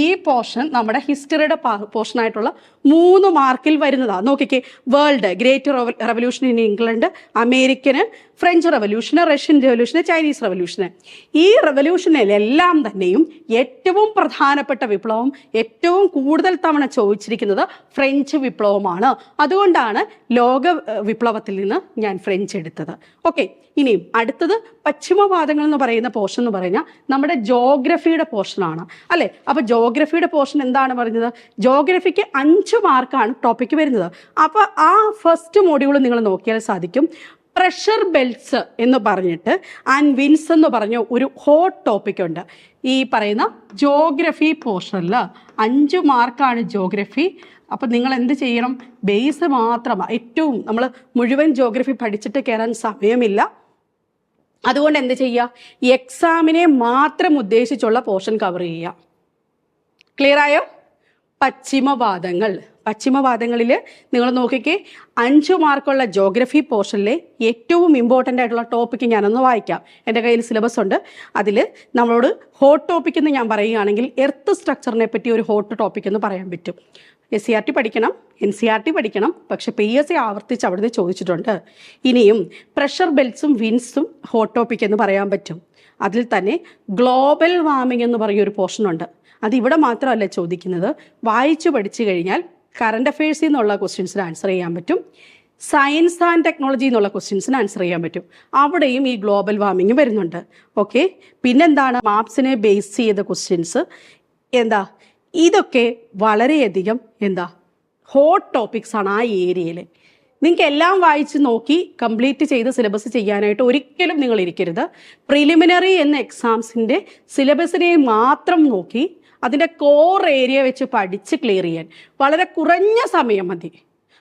ഈ പോർഷൻ നമ്മുടെ ഹിസ്റ്ററിയുടെ പോർഷനായിട്ടുള്ള 3 മാർക്കിൽ വരുന്നതാണ്. നോക്കിക്കേ, world, great revolution in England, American, French revolution, Russian revolution, Chinese revolution. ഈ റെവല്യൂഷനിലെല്ലാം തന്നെയും ഏറ്റവും പ്രധാനപ്പെട്ട വിപ്ലവം, ഏറ്റവും കൂടുതൽ തവണ ചോദിച്ചിരിക്കുന്നത് ഫ്രഞ്ച് വിപ്ലവമാണ്. അതുകൊണ്ടാണ് ലോക വിപ്ലവത്തിൽ നിന്ന് ഞാൻ ഫ്രഞ്ച് എടുത്തത്. ഓക്കെ, ഇനിയും അടുത്തത് പശ്ചിമവാദങ്ങൾ എന്ന് പറയുന്ന പോർഷൻ എന്ന് പറഞ്ഞാൽ നമ്മുടെ ജോഗ്രഫിയുടെ പോർഷനാണ് അല്ലേ. അപ്പോൾ ജോഗ്രഫിയുടെ പോർഷൻ എന്താണ് പറഞ്ഞത്? ജോഗ്രഫിക്ക് 5 മാർക്കാണ് ടോപ്പിക്ക് വരുന്നത്. അപ്പോൾ ആ ഫസ്റ്റ് മോഡ്യൂൾ നിങ്ങൾ നോക്കിയാൽ സാധിക്കും. പ്രഷർ ബെൽറ്റ്സ് എന്ന് പറഞ്ഞിട്ട് ആൻഡ് വിൻസ് എന്ന് പറഞ്ഞ ഒരു ഹോട്ട് ടോപ്പിക് ഉണ്ട്. ഈ പറയുന്ന ജോഗ്രഫി പോർഷനിൽ 5 മാർക്കാണ് ജോഗ്രഫി. അപ്പം നിങ്ങൾ എന്ത് ചെയ്യണം? ബേസ് മാത്രമാണ് ഏറ്റവും, നമ്മൾ മുഴുവൻ ജോഗ്രഫി പഠിച്ചിട്ട് കയറാൻ സമയമില്ല. അതുകൊണ്ട് എന്ത് ചെയ്യുക? എക്സാമിനെ മാത്രം ഉദ്ദേശിച്ചുള്ള പോർഷൻ കവർ ചെയ്യുക. ക്ലിയർ ആയോ? പശ്ചിമവാദങ്ങളിൽ നിങ്ങൾ നോക്കിക്കേ, 5 മാർക്കുള്ള ജോഗ്രഫി പോർഷനിലെ ഏറ്റവും ഇമ്പോർട്ടൻ്റ് ആയിട്ടുള്ള ടോപ്പിക്ക് ഞാനൊന്ന് വായിക്കാം. എൻ്റെ കയ്യിൽ സിലബസ് ഉണ്ട്. അതിൽ നമ്മളോട് ഹോട്ട് ടോപ്പിക് എന്ന് ഞാൻ പറയുകയാണെങ്കിൽ എർത്ത് സ്ട്രക്ചറിനെ പറ്റി ഒരു ഹോട്ട് ടോപ്പിക് എന്ന് പറയാൻ പറ്റും. SCRT പഠിക്കണം, NCRT പഠിക്കണം, പക്ഷെ PSC ആവർത്തിച്ച് അവിടുന്ന് ചോദിച്ചിട്ടുണ്ട്. ഇനിയും പ്രഷർ ബെൽറ്റ്സും വിൻസും ഹോട്ട് ടോപ്പിക് എന്ന് പറയാൻ പറ്റും. അതിൽ തന്നെ ഗ്ലോബൽ വാർമിംഗ് എന്ന് പറയുന്നൊരു പോർഷനുണ്ട്. അതിവിടെ മാത്രമല്ല ചോദിക്കുന്നത്, വായിച്ചു പഠിച്ചു കഴിഞ്ഞാൽ കറണ്ട് അഫയേഴ്സിൽ നിന്നുള്ള ക്വസ്റ്റ്യൻസിന് ആൻസർ ചെയ്യാൻ പറ്റും, സയൻസ് ആൻഡ് ടെക്നോളജി എന്നുള്ള ക്വസ്റ്റ്യൻസിന് ആൻസർ ചെയ്യാൻ പറ്റും. അവിടെയും ഈ ഗ്ലോബൽ വാർമിംഗ് വരുന്നുണ്ട്. ഓക്കെ, പിന്നെന്താണ്? മാപ്സിനെ ബേസ് ചെയ്ത ക്വസ്റ്റ്യൻസ് ഇതൊക്കെ വളരെയധികം ഹോട്ട് ടോപ്പിക്സ് ആണ് ആ ഏരിയയിൽ. നിങ്ങൾക്ക് എല്ലാം വായിച്ച് നോക്കി കംപ്ലീറ്റ് ചെയ്ത് സിലബസ് ചെയ്യാനായിട്ട് ഒരിക്കലും നിങ്ങൾ ഇരിക്കരുത്. പ്രിലിമിനറി എന്ന എക്സാംസിൻ്റെ സിലബസിനെ മാത്രം നോക്കി അതിൻ്റെ കോർ ഏരിയ വെച്ച് പഠിച്ച് ക്ലിയർ ചെയ്യാൻ വളരെ കുറഞ്ഞ സമയം മതി.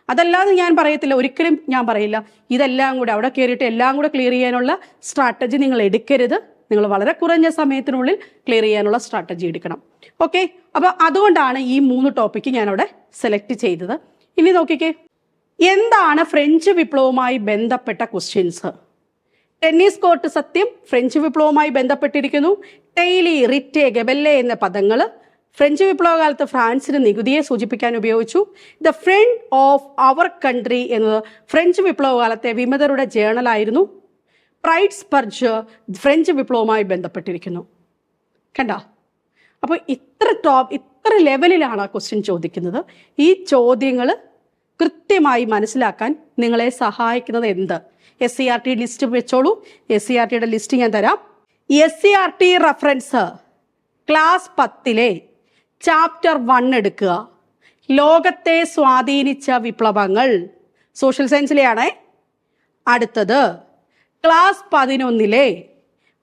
അതല്ലാതെ ഞാൻ പറയത്തില്ല, ഒരിക്കലും ഞാൻ പറയില്ല ഇതെല്ലാം കൂടെ അവിടെ കയറിയിട്ട് എല്ലാം കൂടെ ക്ലിയർ ചെയ്യാനുള്ള സ്ട്രാറ്റജി നിങ്ങൾ എടുക്കരുത്. നിങ്ങൾ വളരെ കുറഞ്ഞ സമയത്തിനുള്ളിൽ ക്ലിയർ ചെയ്യാനുള്ള സ്ട്രാറ്റജി എടുക്കണം. ഓക്കെ, അപ്പോൾ അതുകൊണ്ടാണ് ഈ 3 ടോപ്പിക്ക് ഞാനവിടെ സെലക്ട് ചെയ്തത്. ഇനി നോക്കിക്കേ, എന്താണ് ഫ്രഞ്ച് വിപ്ലവവുമായി ബന്ധപ്പെട്ട ക്വസ്റ്റ്യൻസ്? ടെന്നീസ് കോർട്ട് സത്യം ഫ്രഞ്ച് വിപ്ലവവുമായി ബന്ധപ്പെട്ടിരിക്കുന്നു. ടെയ്ലി, റിറ്റെ, ഗബെല്ലെ എന്ന പദങ്ങൾ ഫ്രഞ്ച് വിപ്ലവകാലത്ത് ഫ്രാൻസിന് നികുതിയെ സൂചിപ്പിക്കാൻ ഉപയോഗിച്ചു. The friend of our country എന്നത് ഫ്രഞ്ച് വിപ്ലവകാലത്തെ വിമതരുടെ ജേണലായിരുന്നു. പ്രൈഡ് സ്പർജ് ഫ്രഞ്ച് വിപ്ലവവുമായി ബന്ധപ്പെട്ടിരിക്കുന്നു. കണ്ട, അപ്പോൾ ഇത്ര ലെവലിലാണ് ആ ക്വസ്റ്റ്യൻ ചോദിക്കുന്നത്. ഈ ചോദ്യങ്ങൾ കൃത്യമായി മനസ്സിലാക്കാൻ നിങ്ങളെ സഹായിക്കുന്നത് എന്ത്? SCRT ലിസ്റ്റ് വെച്ചോളൂ. SCRTയുടെ ലിസ്റ്റ് ഞാൻ തരാം. SCRT റഫറൻസ് ക്ലാസ് 10 ചാപ്റ്റർ 1 എടുക്കുക. ലോകത്തെ സ്വാധീനിച്ച വിപ്ലവങ്ങൾ, സോഷ്യൽ സയൻസിലെയാണേ. അടുത്തത് ക്ലാസ് 11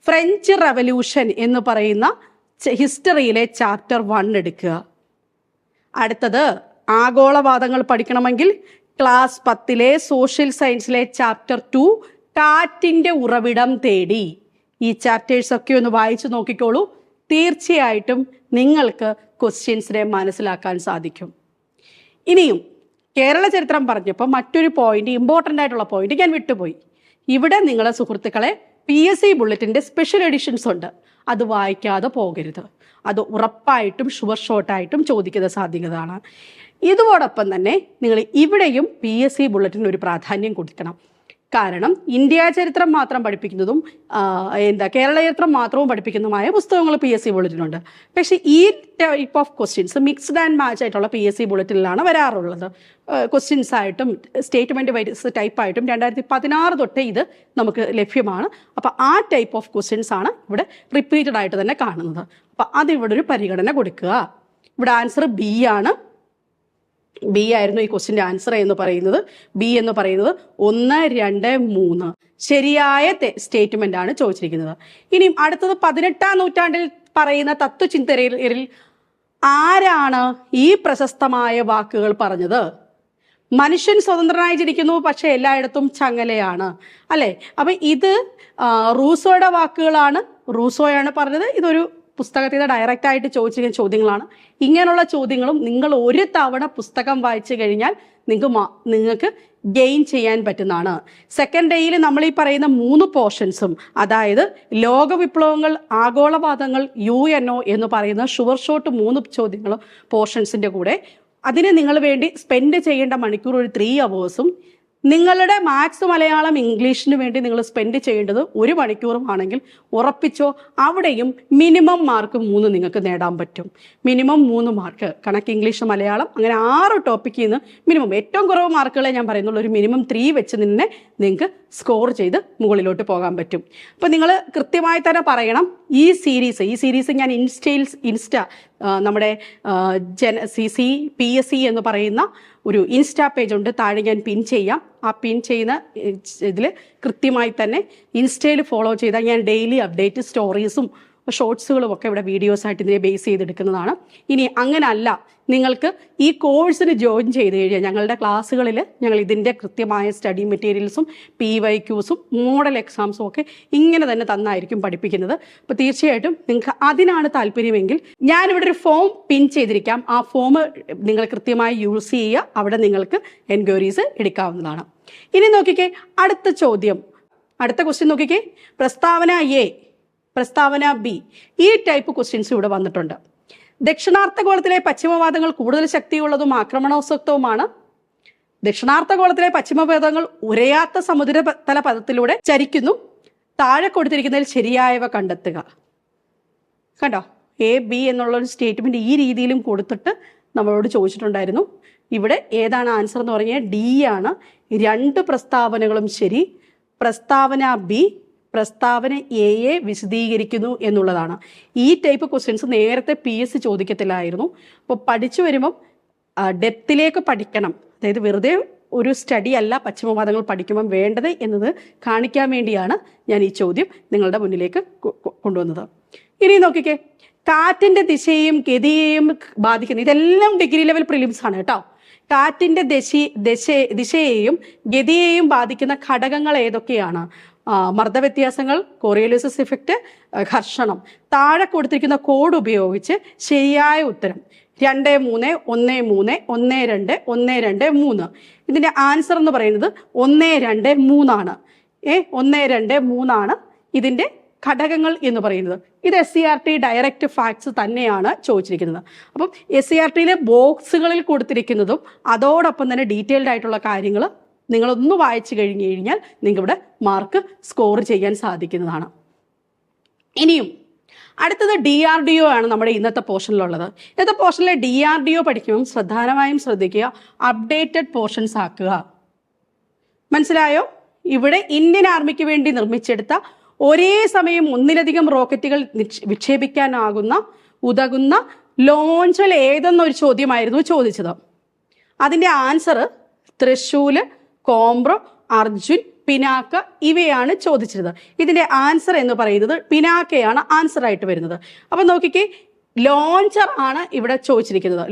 ഫ്രഞ്ച് റവല്യൂഷൻ എന്ന് പറയുന്ന ഹിസ്റ്ററിയിലെ ചാപ്റ്റർ 1 എടുക്കുക. അടുത്തത് ആഗോളവാദങ്ങൾ പഠിക്കണമെങ്കിൽ ക്ലാസ് 10 സോഷ്യൽ സയൻസിലെ ചാപ്റ്റർ 2 കാറ്റിൻ്റെ ഉറവിടം തേടി. ഈ ചാപ്റ്റേഴ്സൊക്കെ ഒന്ന് വായിച്ചു നോക്കിക്കോളൂ. തീർച്ചയായിട്ടും നിങ്ങൾക്ക് ക്വസ്റ്റ്യൻസിനെ മനസ്സിലാക്കാൻ സാധിക്കും. ഇനിയും കേരള ചരിത്രം പറഞ്ഞപ്പോൾ മറ്റൊരു പോയിന്റ്, ഇമ്പോർട്ടൻ്റ് ആയിട്ടുള്ള പോയിന്റ് ഞാൻ വിട്ടുപോയി. ഇവിടെ നിങ്ങളെ സുഹൃത്തുക്കളെ PSC ബുള്ളറ്റിൻ്റെ സ്പെഷ്യൽ എഡിഷൻസ് ഉണ്ട്. അത് വായിക്കാതെ പോകരുത്. അത് ഉറപ്പായിട്ടും ഷുവർ ഷോട്ടായിട്ടും ചോദിക്കുന്ന സാധ്യതയാണ്. ഇതോടൊപ്പം തന്നെ നിങ്ങൾ ഇവിടെയും PSC ബുള്ളറ്റിന് ഒരു പ്രാധാന്യം കൊടുക്കണം. കാരണം ഇന്ത്യ ചരിത്രം മാത്രം പഠിപ്പിക്കുന്നതും കേരള ചരിത്രം മാത്രവും പഠിപ്പിക്കുന്നതുമായ പുസ്തകങ്ങൾ PSC ബുള്ളറ്റിനുണ്ട്. പക്ഷേ ഈ type of questions mixed and match ആയിട്ടുള്ള PSC ബുള്ളറ്റിനിലാണ് വരാറുള്ളത്. ക്വസ്റ്റ്യൻസ് ആയിട്ടും സ്റ്റേറ്റ്മെൻറ്റ് വൈസ് ടൈപ്പായിട്ടും 2016 തൊട്ടേ ഇത് നമുക്ക് ലഭ്യമാണ്. അപ്പോൾ ആ ടൈപ്പ് ഓഫ് ക്വസ്റ്റ്യൻസ് ആണ് ഇവിടെ റിപ്പീറ്റഡ് ആയിട്ട് തന്നെ കാണുന്നത്. അപ്പോൾ അതിവിടെ ഒരു പരിഗണന കൊടുക്കുക. ഇവിടെ ആൻസർ B ആണ്. B ആയിരുന്നു ഈ ക്വസ്റ്റിൻ്റെ ആൻസർ എന്ന് പറയുന്നത്. B എന്ന് പറയുന്നത് 1, 2, 3 ശരിയായ സ്റ്റേറ്റ്മെൻ്റ് ആണ് ചോദിച്ചിരിക്കുന്നത്. ഇനിയും അടുത്തത് 18-ാം നൂറ്റാണ്ടിൽ പറയുന്ന തത്വചിന്തകരിൽ ആരാണ് ഈ പ്രശസ്തമായ വാക്കുകൾ പറഞ്ഞത്? മനുഷ്യൻ സ്വതന്ത്രനായി ജനിക്കുന്നു, പക്ഷെ എല്ലായിടത്തും ചങ്ങലയാണ്, അല്ലേ? അപ്പം ഇത് റൂസോയുടെ വാക്കുകളാണ്. റൂസോയാണ് പറഞ്ഞത്. ഇതൊരു പുസ്തകത്തിൽ നിന്ന് ഡയറക്റ്റ് ആയിട്ട് ചോദിച്ചിരിക്കുന്ന ചോദ്യങ്ങളാണ്. ഇങ്ങനെയുള്ള ചോദ്യങ്ങളും നിങ്ങൾ ഒരു തവണ പുസ്തകം വായിച്ചു കഴിഞ്ഞാൽ നിങ്ങൾക്ക് ഗെയിൻ ചെയ്യാൻ പറ്റുന്നതാണ്. സെക്കൻഡ് ഡേയിൽ നമ്മൾ ഈ പറയുന്ന 3 പോർഷൻസും, അതായത് ലോകവിപ്ലവങ്ങൾ, ആഗോളവാദങ്ങൾ, UNO എന്ന് പറയുന്ന ഷുവർ ഷോട്ട് 3 ചോദ്യങ്ങളും പോർഷൻസിൻ്റെ കൂടെ അതിന് നിങ്ങൾ വേണ്ടി സ്പെൻഡ് ചെയ്യേണ്ട മണിക്കൂർ ഒരു 3 അവേഴ്സും, നിങ്ങളുടെ മാത്സ്, മലയാളം, ഇംഗ്ലീഷിന് വേണ്ടി നിങ്ങൾ സ്പെൻഡ് ചെയ്യേണ്ടത് 1 മണിക്കൂറും ആണെങ്കിൽ ഉറപ്പിച്ചോ അവിടെയും മിനിമം മാർക്ക് 3 നിങ്ങൾക്ക് നേടാൻ പറ്റും. Minimum 3 mark. കണക്ക്, ഇംഗ്ലീഷ്, മലയാളം അങ്ങനെ 6 ടോപ്പിക്കിൽ നിന്ന് മിനിമം ഏറ്റവും കുറവ് മാർക്കുകളെ ഞാൻ പറയുന്നുള്ളൂ. ഒരു മിനിമം 3 വെച്ച് തന്നെ നിങ്ങൾക്ക് സ്കോർ ചെയ്ത് മുകളിലോട്ട് പോകാൻ പറ്റും. അപ്പോൾ നിങ്ങൾ കൃത്യമായി തന്നെ പറയണം. ഈ സീരീസ് ഞാൻ നമ്മുടെ PSC എന്ന് പറയുന്ന ഒരു ഇൻസ്റ്റാ പേജ് ഉണ്ട്. താഴെ ഞാൻ പിൻ ചെയ്യാം. ആ പിൻ ചെയ്യുന്ന ഇതിൽ കൃത്യമായി തന്നെ ഇൻസ്റ്റയിൽ ഫോളോ ചെയ്താൽ ഞാൻ ഡെയിലി അപ്ഡേറ്റ് സ്റ്റോറീസും ഷോർട്സുകളും ഒക്കെ ഇവിടെ വീഡിയോസായിട്ട് ഇതിനെ ബേസ് ചെയ്തെടുക്കുന്നതാണ്. ഇനി അങ്ങനല്ല, നിങ്ങൾക്ക് ഈ കോഴ്സിന് ജോയിൻ ചെയ്ത് കഴിഞ്ഞാൽ ഞങ്ങളുടെ ക്ലാസ്സുകളിൽ ഞങ്ങൾ ഇതിൻ്റെ കൃത്യമായ സ്റ്റഡി മെറ്റീരിയൽസും PYQസും മോഡൽ എക്സാംസും ഒക്കെ ഇങ്ങനെ തന്നെ തന്നായിരിക്കും പഠിപ്പിക്കുന്നത്. അപ്പോൾ തീർച്ചയായിട്ടും നിങ്ങൾക്ക് അതിനാണ് താല്പര്യമെങ്കിൽ ഞാനിവിടെ ഒരു ഫോം പിൻ ചെയ്തിരിക്കാം. ആ ഫോം നിങ്ങൾ കൃത്യമായി യൂസ് ചെയ്യുക. അവിടെ നിങ്ങൾക്ക് എൻക്വയറീസ് എടുക്കാവുന്നതാണ്. ഇനി നോക്കിക്കേ, അടുത്ത ക്വസ്റ്റ്യൻ നോക്കിക്കേ. പ്രസ്താവന A, പ്രസ്താവന B, ഈ ടൈപ്പ് ക്വസ്റ്റ്യൻസ് ഇവിടെ വന്നിട്ടുണ്ട്. ദക്ഷിണാർദ്ധഗോളത്തിലെ പശ്ചിമവാദങ്ങൾ കൂടുതൽ ശക്തിയുള്ളതും ആക്രമണോത്സുകവുമാണ്. ദക്ഷിണാർദ്ധഗോളത്തിലെ പശ്ചിമവാദങ്ങൾ ഉരയാത്ത സമുദ്രതല പദത്തിലൂടെ ചരിക്കുന്നു. താഴെ കൊടുത്തിരിക്കുന്നതിൽ ശരിയായവ കണ്ടെത്തുക. കണ്ടോ, A, B എന്നുള്ളൊരു സ്റ്റേറ്റ്മെന്റ് ഈ രീതിയിലും കൊടുത്തിട്ട് നമ്മളോട് ചോദിച്ചിട്ടുണ്ടായിരുന്നു. ഇവിടെ ഏതാണ് ആൻസർ എന്ന് പറഞ്ഞാൽ D ആണ്. 2 പ്രസ്താവനകളും ശരി. പ്രസ്താവന B പ്രസ്താവന എയെ വിശദീകരിക്കുന്നു എന്നുള്ളതാണ്. ഈ ടൈപ്പ് ക്വസ്റ്റ്യൻസ് നേരത്തെ PSC ചോദിക്കത്തില്ലായിരുന്നു. അപ്പോൾ പഠിച്ചു വരുമ്പം ഡെപ്തിലേക്ക് പഠിക്കണം. അതായത് വെറുതെ ഒരു സ്റ്റഡി അല്ല പശ്ചിമവാദങ്ങൾ പഠിക്കുമ്പം വേണ്ടത് എന്നത് കാണിക്കാൻ വേണ്ടിയാണ് ഞാൻ ഈ ചോദ്യം നിങ്ങളുടെ മുന്നിലേക്ക് കൊണ്ടുവന്നത്. ഇനി നോക്കിക്കേ, കാറ്റിൻ്റെ ദിശയെയും ഗതിയെയും ബാധിക്കുന്ന, ഇതെല്ലാം ഡിഗ്രി ലെവൽ പ്രിലിംസ് ആണ് കേട്ടോ. കാറ്റിൻ്റെ ദിശയെയും ഗതിയെയും ബാധിക്കുന്ന ഘടകങ്ങൾ ഏതൊക്കെയാണ്? മർദ്ദവ്യത്യാസങ്ങൾ, കോറിയോലിസിസ് ഇഫക്റ്റ്, ഘർഷണം. താഴെ കൊടുത്തിരിക്കുന്ന കോഡ് ഉപയോഗിച്ച് ശരിയായ ഉത്തരം 2, 3, 1, 3, 1, 2, 1, 2, 3. ഇതിൻ്റെ ആൻസർ എന്ന് പറയുന്നത് 1, 2, 3 ആണ്. 1, 2, 3 ആണ് ഇതിൻ്റെ ഘടകങ്ങൾ എന്ന് പറയുന്നത്. ഇത് SCERT ഡയറക്റ്റ് ഫാക്ട്സ് തന്നെയാണ് ചോദിച്ചിരിക്കുന്നത്. അപ്പം SCERTയിലെ ബോക്സുകളിൽ കൊടുത്തിരിക്കുന്നതും അതോടൊപ്പം തന്നെ ഡീറ്റെയിൽഡ് ആയിട്ടുള്ള കാര്യങ്ങൾ നിങ്ങളൊന്ന് വായിച്ചു കഴിഞ്ഞു കഴിഞ്ഞാൽ നിങ്ങൾക്ക് ഇവിടെ മാർക്ക് സ്കോർ ചെയ്യാൻ സാധിക്കുന്നതാണ്. ഇനിയും അടുത്തത് DRDO ആണ് നമ്മുടെ ഇന്നത്തെ പോർഷനിലുള്ളത്. ഇന്നത്തെ പോർഷനിലെ DRDO പഠിക്കുമ്പോൾ പ്രധാനമായും ശ്രദ്ധിക്കുക, അപ്ഡേറ്റഡ് പോർഷൻസ് ആക്കുക. മനസ്സിലായോ? ഇവിടെ ഇന്ത്യൻ ആർമിക്ക് വേണ്ടി നിർമ്മിച്ചെടുത്ത ഒരേ സമയം 1ലധികം റോക്കറ്റുകൾ ഉതകുന്ന ലോഞ്ചൽ ഏതെന്നൊരു ചോദ്യമായിരുന്നു ചോദിച്ചത്. അതിൻ്റെ ആൻസർ തൃശൂല്, കോംബ്രോ, അർജുൻ, പിനാക്ക ഇവയാണ് ചോദിച്ചിരുന്നത്. ഇതിൻ്റെ ആൻസർ എന്ന് പറയുന്നത് പിനാക്കയാണ് ആൻസർ ആയിട്ട് വരുന്നത്. അപ്പം നോക്കിക്കേ, ലോഞ്ചർ ആണ് ഇവിടെ ചോദിച്ചിരിക്കുന്നത്.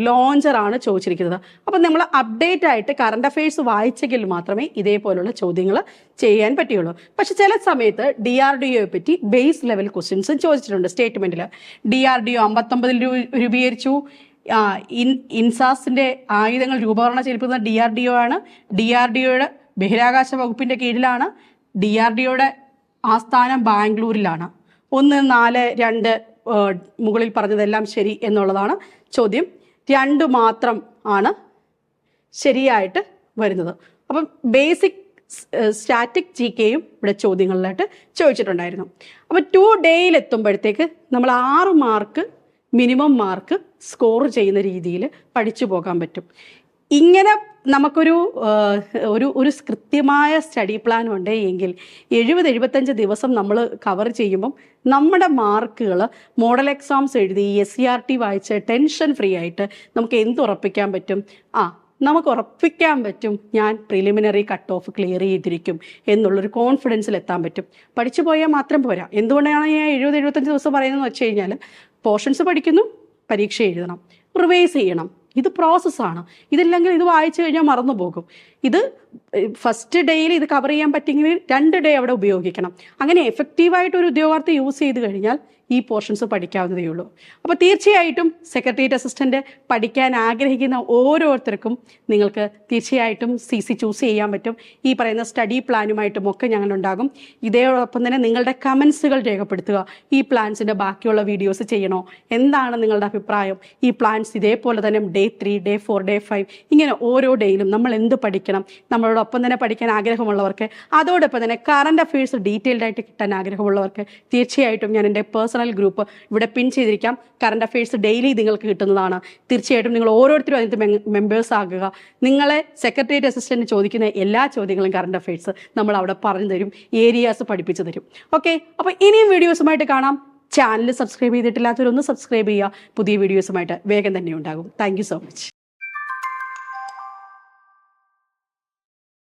അപ്പം നമ്മൾ അപ്ഡേറ്റ് ആയിട്ട് കറണ്ട് അഫയേഴ്സ് വായിച്ചെങ്കിൽ മാത്രമേ ഇതേപോലുള്ള ചോദ്യങ്ങൾ ചെയ്യാൻ പറ്റുകയുള്ളൂ. പക്ഷെ ചില സമയത്ത് DRDOയെ പറ്റി ബേസ് ലെവൽ ക്വസ്റ്റ്യൻസും ചോദിച്ചിട്ടുണ്ട്. സ്റ്റേറ്റ്മെന്റിൽ DRDO 59 രൂപീകരിച്ചു. ഇൻസാസിന്റെ ആയുധങ്ങൾ രൂപകൽപ്പന ചെയ്യപ്പെടുന്ന DRDO ആണ്. DRDOയുടെ ബഹിരാകാശ വകുപ്പിന്റെ കീഴിലാണ്. DRDOയുടെ ആസ്ഥാനം ബാംഗ്ലൂരിലാണ്. 1, 4, 2 മുകളിൽ പറഞ്ഞതെല്ലാം ശരി എന്നുള്ളതാണ് ചോദ്യം. 2 മാത്രം ആണ് ശരിയായിട്ട് വരുന്നത്. അപ്പം ബേസിക് സ്റ്റാറ്റിക് GKയും ഇവിടെ ചോദ്യങ്ങളിലായിട്ട് ചോദിച്ചിട്ടുണ്ടായിരുന്നു. അപ്പോൾ 2 ഡേയിൽ എത്തുമ്പോഴത്തേക്ക് നമ്മൾ 6 മാർക്ക് മിനിമം മാർക്ക് സ്കോർ ചെയ്യുന്ന രീതിയിൽ പഠിച്ചു പോകാൻ പറ്റും. ഇങ്ങനെ നമുക്കൊരു ഒരു കൃത്യമായ സ്റ്റഡി പ്ലാൻ ഉണ്ട് എങ്കിൽ 70-75 ദിവസം നമ്മൾ കവർ ചെയ്യുമ്പം നമ്മുടെ മാർക്കുകൾ മോഡൽ എക്സാംസ് എഴുതി SCRT വായിച്ച് ടെൻഷൻ ഫ്രീ ആയിട്ട് നമുക്ക് എന്തുറപ്പിക്കാൻ പറ്റും? നമുക്ക് ഉറപ്പിക്കാൻ പറ്റും ഞാൻ പ്രിലിമിനറി കട്ട് ഓഫ് ക്ലിയർ ചെയ്തിരിക്കും എന്നുള്ളൊരു കോൺഫിഡൻസിൽ എത്താൻ പറ്റും. പഠിച്ചു പോയാൽ മാത്രം പോരാ. എന്തുകൊണ്ടാണ് ഞാൻ 70-75 ദിവസം പറയുന്നതെന്ന് വെച്ച് കഴിഞ്ഞാൽ പോർഷൻസ് പഠിക്കുന്നു, പരീക്ഷ എഴുതണം, റിവൈസ് ചെയ്യണം. ഇത് പ്രോസസ്സാണ്. ഇതില്ലെങ്കിൽ ഇത് വായിച്ചു കഴിഞ്ഞാൽ മറന്നു പോകും. ഇത് ഫസ്റ്റ് ഡേയിൽ ഇത് കവർ ചെയ്യാൻ പറ്റിയെങ്കിൽ 2 ഡേ അവിടെ ഉപയോഗിക്കണം. അങ്ങനെ എഫക്റ്റീവായിട്ട് ഒരു ഉദ്യോഗാർത്ഥി യൂസ് ചെയ്ത് കഴിഞ്ഞാൽ ഈ പോർഷൻസ് പഠിക്കാവുന്നതേ ഉള്ളൂ. അപ്പോൾ തീർച്ചയായിട്ടും സെക്രട്ടേറിയറ്റ് അസിസ്റ്റൻ്റ് പഠിക്കാൻ ആഗ്രഹിക്കുന്ന ഓരോരുത്തർക്കും നിങ്ങൾക്ക് തീർച്ചയായിട്ടും CC ചൂസ് ചെയ്യാൻ പറ്റും. ഈ പറയുന്ന സ്റ്റഡി പ്ലാനുമായിട്ടും ഒക്കെ ഞങ്ങളുണ്ടാകും. ഇതോടൊപ്പം തന്നെ നിങ്ങളുടെ കമൻസുകൾ രേഖപ്പെടുത്തുക. ഈ പ്ലാൻസിൻ്റെ ബാക്കിയുള്ള വീഡിയോസ് ചെയ്യണോ? എന്താണ് നിങ്ങളുടെ അഭിപ്രായം? ഈ പ്ലാൻസ് ഇതേപോലെ തന്നെ Day 3, Day 4, Day 5 ഇങ്ങനെ ഓരോ ഡേയിലും നമ്മൾ എന്ത് പഠിക്കണം, നമ്മളോടൊപ്പം തന്നെ പഠിക്കാൻ ആഗ്രഹമുള്ളവർക്ക്, അതോടൊപ്പം തന്നെ കറണ്ട് അഫയേഴ്സ് ഡീറ്റെയിൽഡ് ആയിട്ട് കിട്ടാൻ ആഗ്രഹമുള്ളവർക്ക് തീർച്ചയായിട്ടും ഞാൻ എൻ്റെ പേഴ്സണൽ ഗ്രൂപ്പ് ഇവിടെ പിൻ ചെയ്തിരിക്കാം. കറണ്ട് അഫയേഴ്സ് ഡെയിലി നിങ്ങൾക്ക് കിട്ടുന്നതാണ്. തീർച്ചയായിട്ടും നിങ്ങൾ ഓരോരുത്തരും അതിൻ്റെ മെമ്പേഴ്സ് ആകുക. നിങ്ങളെ സെക്രട്ടേറിയറ്റ് അസിസ്റ്റന്റ് ചോദിക്കുന്ന എല്ലാ ചോദ്യങ്ങളും കറണ്ട് അഫയേഴ്സ് നമ്മൾ അവിടെ പറഞ്ഞു തരും, ഏരിയാസ് പഠിപ്പിച്ചു തരും. ഓക്കെ, അപ്പോൾ ഇനിയും വീഡിയോസുമായിട്ട് കാണാം. ചാനൽ സബ്സ്ക്രൈബ് ചെയ്തിട്ടില്ലാത്തവരൊന്ന് സബ്സ്ക്രൈബ് ചെയ്യുക. പുതിയ വീഡിയോസുമായിട്ട് വേഗം തന്നെ ഉണ്ടാകും. Thank you so much.